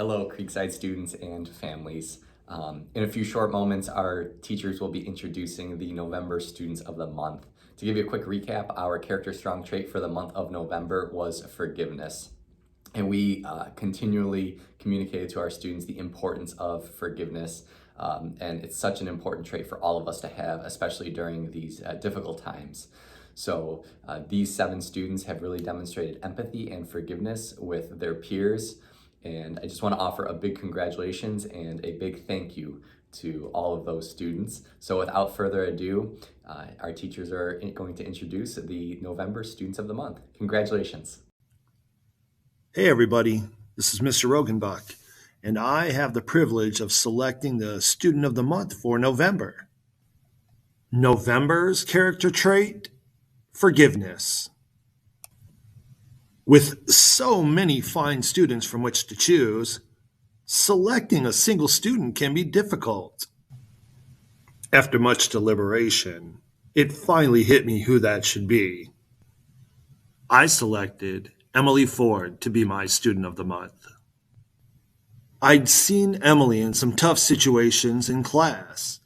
Hello, Creekside students and families. In a few short moments, our teachers will be introducing the November Students of the Month. To give you a quick recap, our character strong trait for the month of November was forgiveness. And we continually communicated to our students the importance of forgiveness. And it's such an important trait for all of us to have, especially during these difficult times. So these 7 students have really demonstrated empathy and forgiveness with their peers. And I just want to offer a big congratulations and a big thank you to all of those students. So without further ado, our teachers are going to introduce the November Students of the Month. Congratulations. Hey everybody, this is Mr. Rogenbach, and I have the privilege of selecting the Student of the Month for November. November's character trait, forgiveness. With so many fine students from which to choose, selecting a single student can be difficult. After much deliberation, it finally hit me who that should be. I selected Emily Ford to be my Student of the Month. I'd seen Emily in some tough situations in class.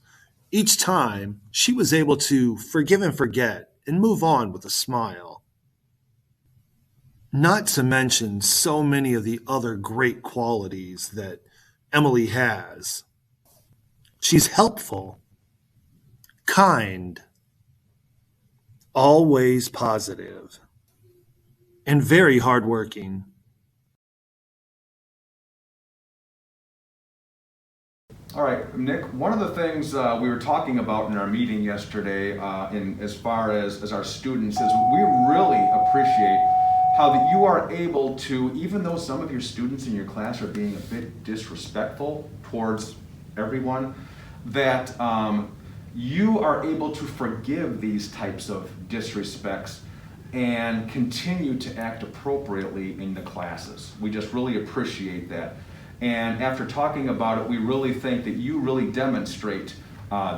Each time, she was able to forgive and forget and move on with a smile. Not to mention so many of the other great qualities that Emily has. She's helpful, kind, always positive, and very hardworking. All right, Nick, one of the things we were talking about in our meeting yesterday as far as our students is we really appreciate how that you are able to, even though some of your students in your class are being a bit disrespectful towards everyone, that you are able to forgive these types of disrespects and continue to act appropriately in the classes. We just really appreciate that. And after talking about it, we really think that you really demonstrate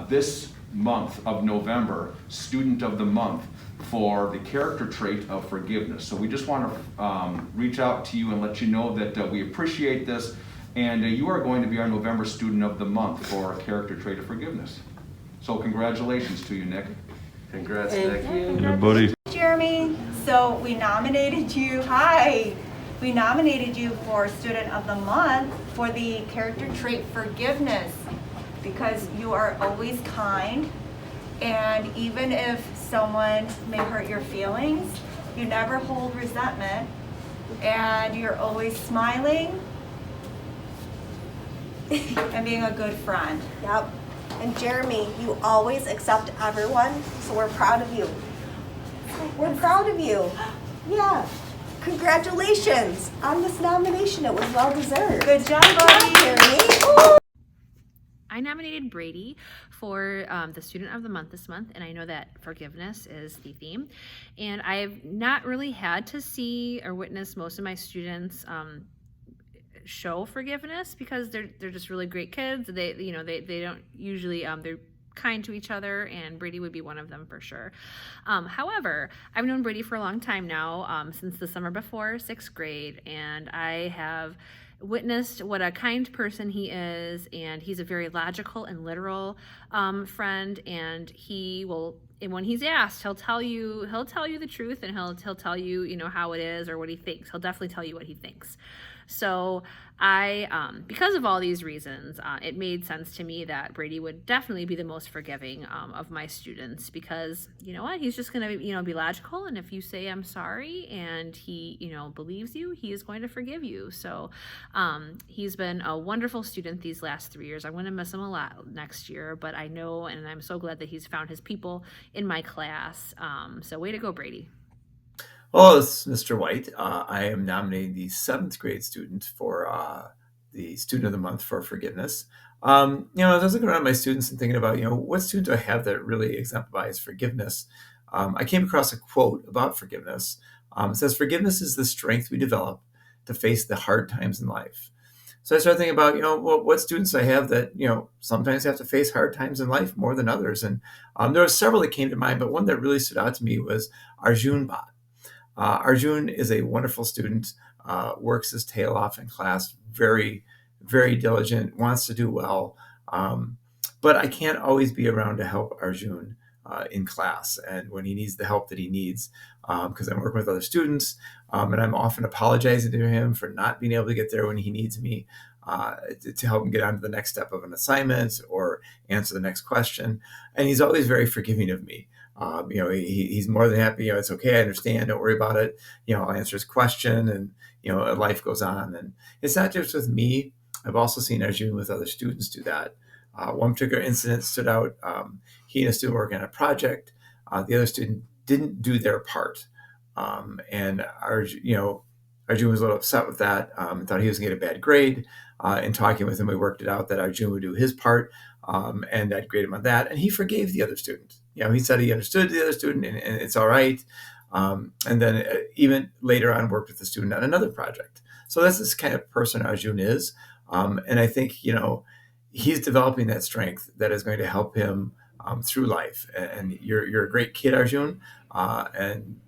this month of November, Student of the Month, for the character trait of forgiveness. So we just want to reach out to you and let you know that we appreciate this, and you are going to be our November Student of the Month for character trait of forgiveness. So congratulations to you, Nick. Congrats, Nick. Yeah, buddy. Jeremy, so we nominated you, we nominated you for Student of the Month for the character trait forgiveness because you are always kind, and even if someone may hurt your feelings, you never hold resentment, and you're always smiling and being a good friend. Yep. And Jeremy, you always accept everyone, so we're proud of you. We're proud of you. Yeah. Congratulations on this nomination. It was well deserved. Good job, buddy. Jeremy. I nominated Brady for the Student of the Month this month, and I know that forgiveness is the theme. And I've not really had to see or witness most of my students show forgiveness because they're just really great kids. They don't usually they're kind to each other, and Brady would be one of them for sure. However, I've known Brady for a long time now, since the summer before 6th grade, and I have witnessed what a kind person he is, and he's a very logical and literal friend, and and when he's asked, he'll tell you the truth, and he'll tell you how it is or what he thinks. He'll definitely tell you what he thinks. So because of all these reasons, it made sense to me that Brady would definitely be the most forgiving of my students, because you know what, he's just going to be logical, and if you say I'm sorry and he believes you, he is going to forgive you. So he's been a wonderful student these last 3 years. I'm going to miss him a lot next year, but I know, and I'm so glad that he's found his people in my class. So way to go, Brady. Well, this is Mr. White. I am nominating the 7th grade student for the Student of the Month for forgiveness. As I was looking around my students and thinking about, what student do I have that really exemplifies forgiveness? I came across a quote about forgiveness. It says, "Forgiveness is the strength we develop to face the hard times in life." So I started thinking about, what students I have that, sometimes have to face hard times in life more than others. And there were several that came to mind, but one that really stood out to me was Arjun. Arjun is a wonderful student, works his tail off in class, very very diligent, wants to do well. But I can't always be around to help Arjun in class and when he needs the help that he needs, because I'm working with other students, and I'm often apologizing to him for not being able to get there when he needs me to help him get on to the next step of an assignment or answer the next question. And he's always very forgiving of me. He's more than happy. It's okay. I understand. Don't worry about it. I'll answer his question, and life goes on. And it's not just with me. I've also seen Arjun with other students do that. One particular incident stood out. He and a student working on a project. The other student didn't do their part, and Arjun was a little upset with that. Thought he was going to get a bad grade. In talking with him, we worked it out that Arjun would do his part, and I'd grade him on that. And he forgave the other student. He said he understood the other student, and it's all right. And then even later on, worked with the student on another project. So that's this kind of person Arjun is, and I think he's developing that strength that is going to help him through life. And you're a great kid, Arjun, and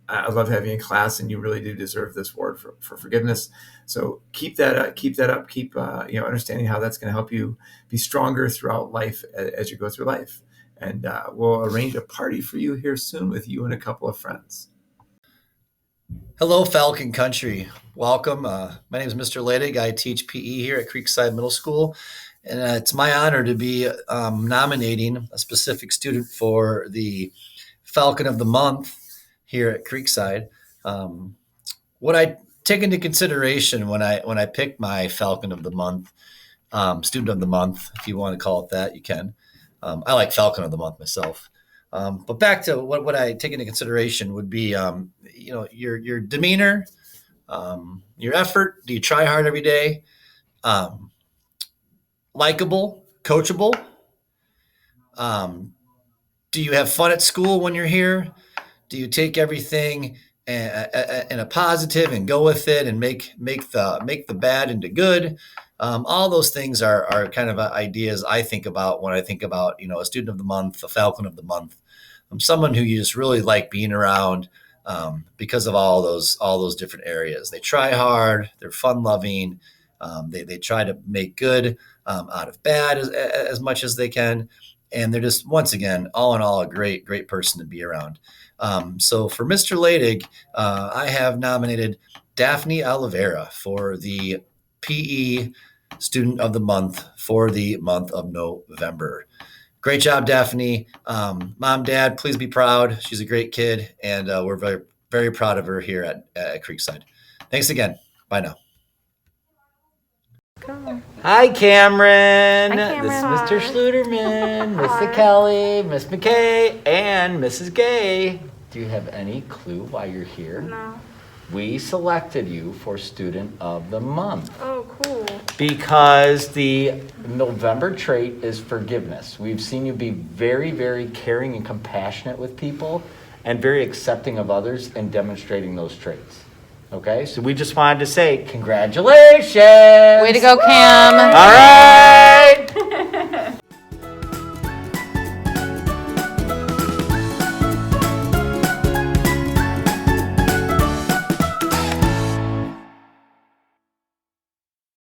I love having you in class, and you really do deserve this award for forgiveness. So keep that up. Keep understanding how that's going to help you be stronger throughout life as you go through life. And we'll arrange a party for you here soon with you and a couple of friends. Hello, Falcon Country. Welcome. My name is Mr. Ledig. I teach PE here at Creekside Middle School. And it's my honor to be nominating a specific student for the Falcon of the Month here at Creekside. What I take into consideration when I pick my Falcon of the Month, student of the month, if you want to call it that, you can. I like Falcon of the Month myself. But back to what I take into consideration would be, your demeanor, your effort. Do you try hard every day? Likable, coachable. Do you have fun at school when you're here? Do you take everything in a positive and go with it and make the bad into good? All those things are kind of ideas I think about when I think about a student of the month, a Falcon of the month. I'm someone who you just really like being around because of all those different areas. They try hard. They're fun loving. They try to make good out of bad as much as they can. And they're just, once again, all in all, a great person to be around. So for Mr. Ledig, I have nominated Daphne Oliveira for the PE Student of the Month for the month of November. Great job, Daphne. Mom, Dad, please be proud. She's a great kid, and we're very, very proud of her here at Creekside. Thanks again. Bye now. Hi, Cameron. Hi, Cameron. This is Mr. Schluterman, Mr. Kelly, Miss McKay, and Mrs. Gay. Do you have any clue why you're here? No. We selected you for Student of the Month. Oh, cool. Because the November trait is forgiveness. We've seen you be very, very caring and compassionate with people and very accepting of others and demonstrating those traits. Okay, so we just wanted to say congratulations. Way to go, Cam. All right.